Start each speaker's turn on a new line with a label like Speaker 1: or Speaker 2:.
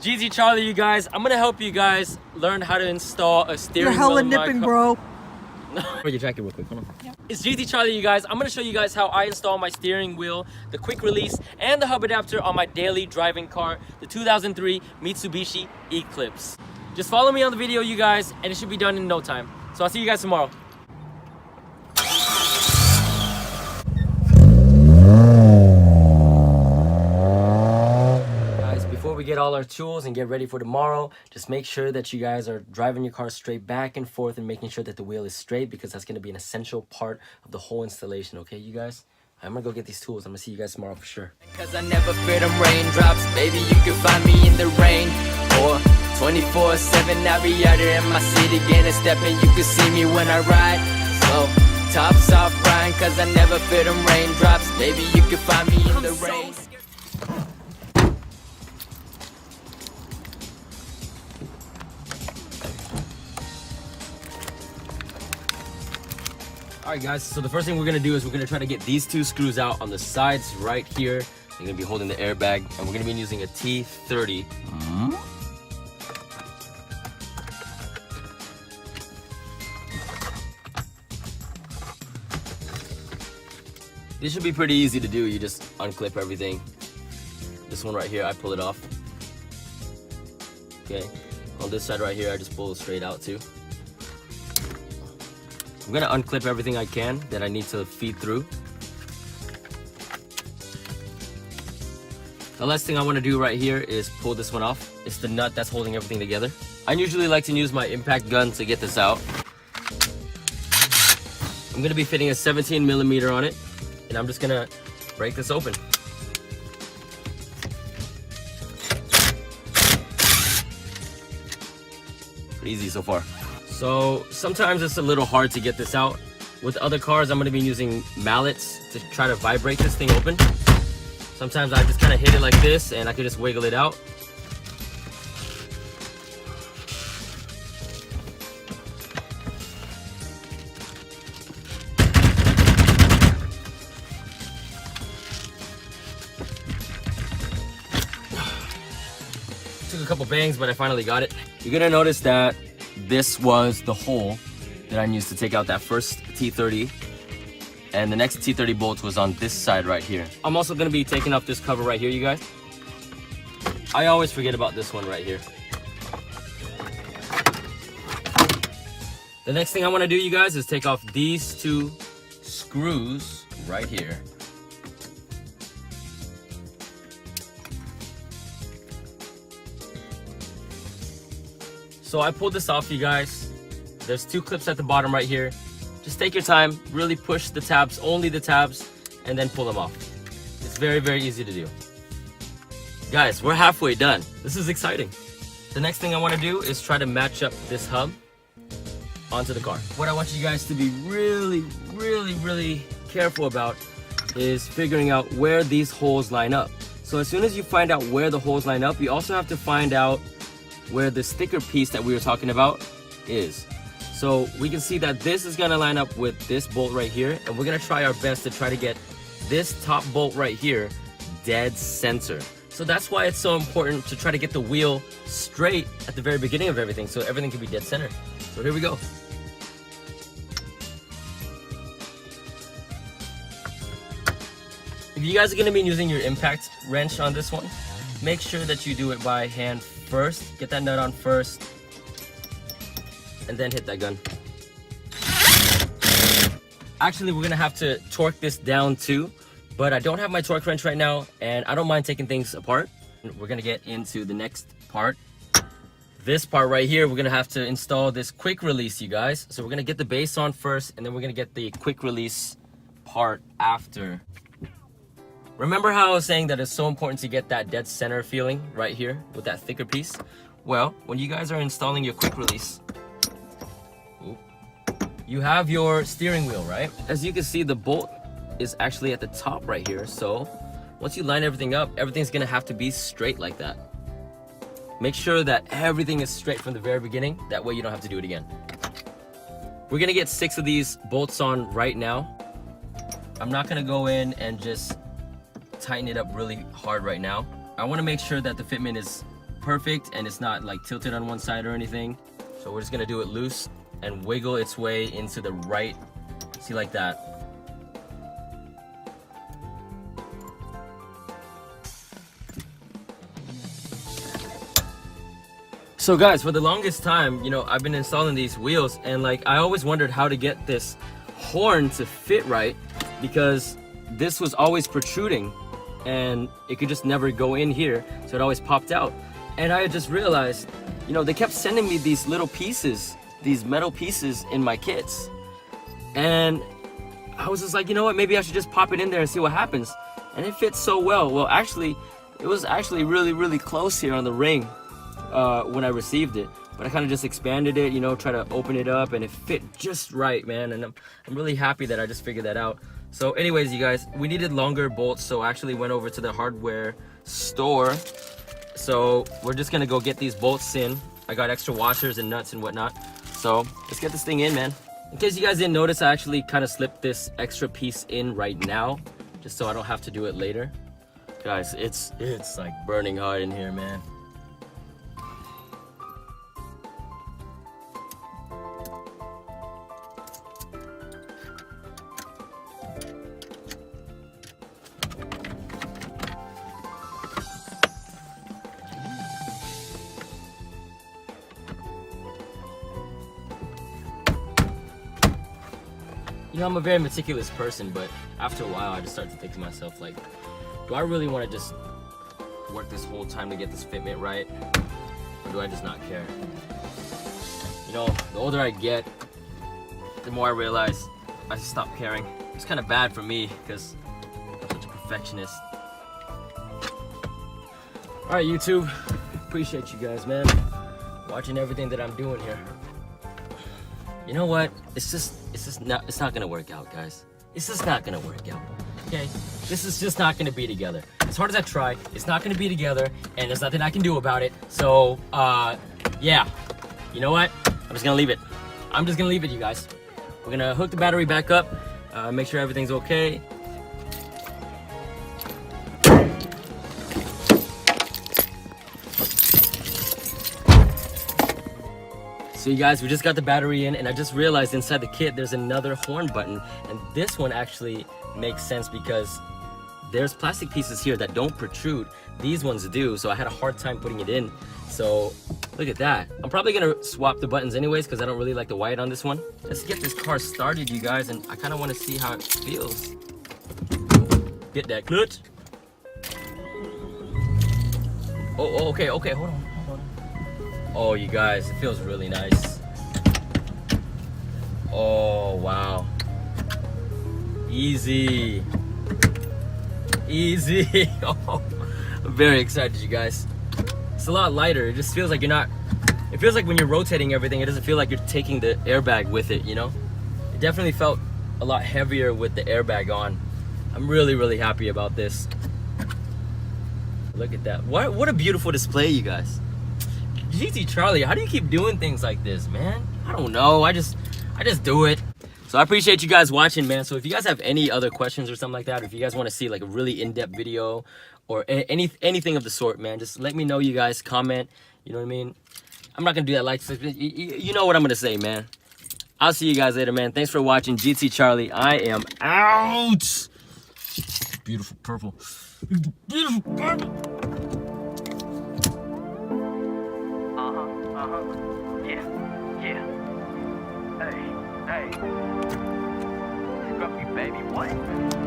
Speaker 1: GTCharlie, you guys. I'm gonna help you guys learn how to install a steering wheel.
Speaker 2: You're hella nipping, bro.
Speaker 1: Wear your jacket real quick. Hold on. It's GTCharlie, you guys. I'm gonna show you guys how I install my steering wheel, the quick release, and the hub adapter on my daily driving car, the 2003 Mitsubishi Eclipse. Just follow me on the video, you guys, and it should be done in no time. So I'll see you guys tomorrow. Before we get all our tools and get ready for tomorrow, just make sure that you guys are driving your car straight back and forth and making sure that the wheel is straight, because that's going to be an essential part of the whole installation. Okay, you guys? I'm gonna go get these tools. I'm gonna see you guys tomorrow for sure. Cause I never fear them raindrops. Baby, you can find me in the rain or 24/7. I'll be out here in my city getting a step, and you can see me when I ride. So tops off Ryan, cause I never fear them raindrops. Baby, you can find me in the rain. Alright guys, so the first thing we're going to do is we're going to try to get these two screws out on the sides right here. You're going to be holding the airbag, and we're going to be using a T30. This should be pretty easy to do. You just unclip everything. This one right here, I pull it off. Okay, on this side right here, I just pull it straight out too. I'm gonna unclip everything I can that I need to feed through. The last thing I want to do right here is pull this one off. It's the nut that's holding everything together. I usually like to use my impact gun to get this out. I'm gonna be fitting a 17mm on it, and I'm just gonna break this open. Pretty easy so far. So sometimes it's a little hard to get this out. With other cars, I'm going to be using mallets to try to vibrate this thing open. Sometimes I just kind of hit it like this and I can just wiggle it out. Took a couple bangs, but I finally got it. You're going to notice that this was the hole that I used to take out that first T30, and the next T30 bolt was on this side right here. I'm also going to be taking off this cover right here, you guys. I always forget about this one right here. The next thing I want to do, you guys, is take off these two screws right here. So I pulled this off, you guys. There's two clips at the bottom right here. Just take your time, really push the tabs, only the tabs, and then pull them off. It's very, very easy to do. Guys, we're halfway done. This is exciting. The next thing I want to do is try to match up this hub onto the car. What I want you guys to be really, really, really careful about is figuring out where these holes line up. So as soon as you find out where the holes line up, you also have to find out where the sticker piece that we were talking about is. So we can see that this is gonna line up with this bolt right here, and we're gonna try our best to try to get this top bolt right here dead center. So that's why it's so important to try to get the wheel straight at the very beginning of everything, so everything can be dead center. So here we go. If you guys are gonna be using your impact wrench on this one, make sure that you do it by hand first. Get that nut on first, and then hit that gun. Actually, we're gonna have to torque this down too, but I don't have my torque wrench right now, and I don't mind taking things apart. We're gonna get into the next part. This part right here, we're gonna have to install this quick release, you guys. So we're gonna get the base on first, and then we're gonna get the quick release part after. Remember how I was saying that it's so important to get that dead center feeling right here with that thicker piece? Well, when you guys are installing your quick release, you have your steering wheel, right? As you can see, the bolt is actually at the top right here. So once you line everything up, everything's gonna have to be straight like that. Make sure that everything is straight from the very beginning. That way you don't have to do it again. We're gonna get 6 of these bolts on right now. I'm not gonna go in and just tighten it up really hard right now. I wanna make sure that the fitment is perfect and it's not like tilted on one side or anything. So we're just gonna do it loose and wiggle its way into the right, see, like that. So guys, for the longest time, you know, I've been installing these wheels and like I always wondered how to get this horn to fit right, because this was always protruding and it could just never go in here, so it always popped out. And I just realized, you know, they kept sending me these little pieces, these metal pieces in my kits, and I was just like, you know what, maybe I should just pop it in there and see what happens. And it fits so well. Well, actually, it was actually really close here on the ring when I received it, but I kind of just expanded it, you know, try to open it up, and it fit just right, man. And I'm really happy that I just figured that out. So anyways, you guys, we needed longer bolts, so I actually went over to the hardware store. So we're just gonna go get these bolts in. I got extra washers and nuts and whatnot, so let's get this thing in, man. In case you guys didn't notice, I actually kind of slipped this extra piece in right now, just so I don't have to do it later. Guys, it's like burning hot in here, man. You know, I'm a very meticulous person, but after a while I just start to think to myself, like, do I really want to just work this whole time to get this fitment right, or do I just not care? You know, the older I get, the more I realize I just stop caring. It's kind of bad for me because I'm such a perfectionist. Alright, YouTube, appreciate you guys, man, watching everything that I'm doing here. You know what? It's not gonna work out, guys. It's just not gonna work out. Okay? This is just not gonna be together. As hard as I try, it's not gonna be together, and there's nothing I can do about it. So, yeah. You know what? I'm just gonna leave it. I'm just gonna leave it, you guys. We're gonna hook the battery back up, make sure everything's okay. So you guys, we just got the battery in, and I just realized inside the kit there's another horn button, and this one actually makes sense because there's plastic pieces here that don't protrude. These ones do, so I had a hard time putting it in. So look at that. I'm probably gonna swap the buttons anyways because I don't really like the white on this one. Let's get this car started, you guys, and I kind of want to see how it feels. Get that clutch. Oh, okay, hold on. Oh, you guys, it feels really nice. Oh, wow. Easy. Oh, I'm very excited, you guys. It's a lot lighter. It just feels like you're not, it feels like when you're rotating everything, it doesn't feel like you're taking the airbag with it, you know? It definitely felt a lot heavier with the airbag on. I'm really happy about this. Look at that. What a beautiful display, you guys. GTCharlie, how do you keep doing things like this, man? I don't know. I just do it. So I appreciate you guys watching, man. So if you guys have any other questions or something like that, or if you guys want to see like a really in-depth video or anything of the sort, man, just let me know, you guys. Comment. You know what I mean? I'm not gonna do that like, you know what I'm gonna say, man. I'll see you guys later, man. Thanks for watching. GTCharlie. I am out. Beautiful purple. Beautiful purple. Yeah. Hey. Scruffy baby, what?